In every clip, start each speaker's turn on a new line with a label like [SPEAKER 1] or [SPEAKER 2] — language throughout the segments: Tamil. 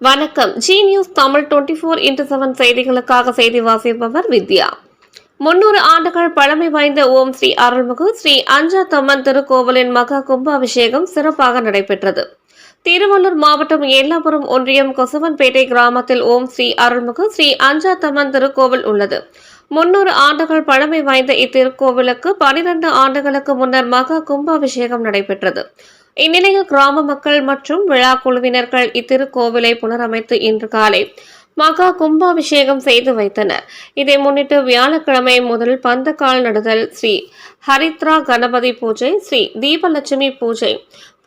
[SPEAKER 1] வணக்கம். ஜி நியூஸ் தமிழ் 24x7 செய்திகளுக்காக செய்தி வாசிப்பவர் வித்யா. 300 ஆண்டுகள் பழமை வாய்ந்த ஓம் ஸ்ரீ அருள்மிகு ஸ்ரீ அஞ்சாத்தம்மன் திருக்கோவிலின் மகா கும்பாபிஷேகம் சிறப்பாக நடைபெற்றது. திருவள்ளூர் மாவட்டம் எல்லாபுரம் ஒன்றியம் கொசவன்பேட்டை கிராமத்தில் ஓம் ஸ்ரீ அருள்மிகு ஸ்ரீ அஞ்சாத்தம்மன் திருக்கோவில் உள்ளது. 300 ஆண்டுகள் பழமை வாய்ந்த இத்திருக்கோவிலுக்கு 12 ஆண்டுகளுக்கு முன்னர் மகா கும்பாபிஷேகம் நடைபெற்றது. இந்நிலையில் கிராம மக்கள் மற்றும் விழா குழுவினர்கள் இத்திருக்கோவிலை புனரமைத்து இன்று காலை மகா கும்பாபிஷேகம் செய்து வைத்தனர். இதை முன்னிட்டு வியாழக்கிழமை முதல் பந்தக்கால் நடுதல், ஸ்ரீ ஹரித்ரா கணபதி பூஜை, ஸ்ரீ தீபலட்சுமி பூஜை,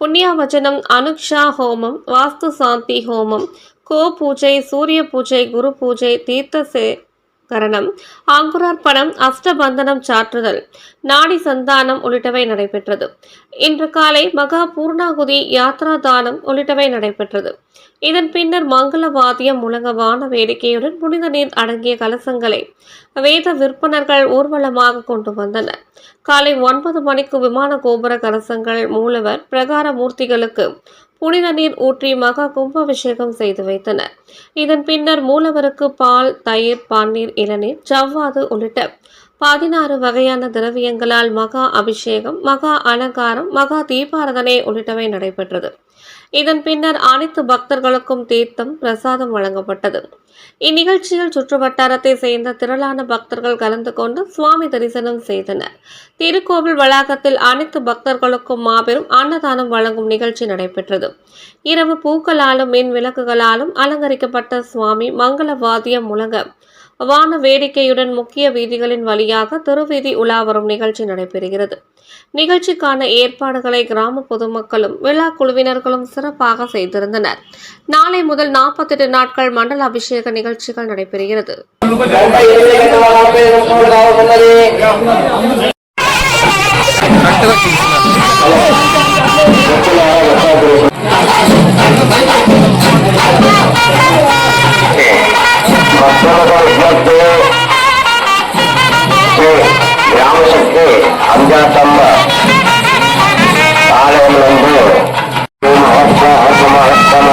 [SPEAKER 1] புண்ணியாவச்சனம், அனுக்ஷா ஹோமம், வாஸ்து சாந்தி ஹோமம், கோ பூஜை, சூரிய பூஜை, குரு பூஜை, தீர்த்த கரணம், அங்குரார்ப்பணம், அஷ்டபந்தனம் சாற்றுதல், நாடி சந்தானம் உள்ளிட்டவை நடைபெற்றது. இன்று காலை மகா பூர்ணாகுதி, யாத்ரா தானம் உள்ளிட்டவை நடைபெற்றது. இதன் பின்னர் மங்கள வாத்தியம் முழங்க வான வேடிக்கையுடன் புனித நீர் அடங்கிய கலசங்களை வேத விற்பனர்கள் ஊர்வலமாக கொண்டு வந்தனர். காலை 9 மணிக்கு விமான கோபுர கலசங்கள், மூலவர், பிரகார மூர்த்திகளுக்கு புனித நீர் ஊற்றி மகா கும்பாபிஷேகம் செய்து வைத்தனர். இதன் பின்னர் மூலவருக்கு பால், தயிர், பன்னீர், இளநீர், ஜவ்வாது உள்ளிட்ட 16 வகையான திரவியங்களால் மகா அபிஷேகம், மகா அலங்காரம், மகா தீபாராதனை உள்ளிட்டவை நடைபெற்றது. இதன் பின்னர் அனைத்து பக்தர்களுக்கும் தீர்த்தம், பிரசாதம் வழங்கப்பட்டது. இந்நிகழ்ச்சியில் சுற்றுவட்டாரத்தை சேர்ந்த திரளான பக்தர்கள் கலந்து கொண்டு சுவாமி தரிசனம் செய்தனர். திருக்கோவில் வளாகத்தில் அனைத்து பக்தர்களுக்கும் மாபெரும் அன்னதானம் வழங்கும் நிகழ்ச்சி நடைபெற்றது. இரவு பூக்களாலும் மின் விளக்குகளாலும் அலங்கரிக்கப்பட்ட சுவாமி மங்கள வாத்தியம் முழங்க வான வேடிக்கையுடன் முக்கிய வீதிகளின் வழியாக திருவீதி உலா வரும் நிகழ்ச்சி நடைபெறுகிறது. நிகழ்ச்சிக்கான ஏற்பாடுகளை கிராம பொதுமக்களும் விழா குழுவினர்களும் சிறப்பாக செய்திருந்தனர். நாளை முதல் 48 நாட்கள் மண்டல அபிஷேக நிகழ்ச்சிகள் நடைபெறுகிறது.
[SPEAKER 2] గ్రామశక్తి అంజాతమ్మ ఆలయంలో మహోత్సవ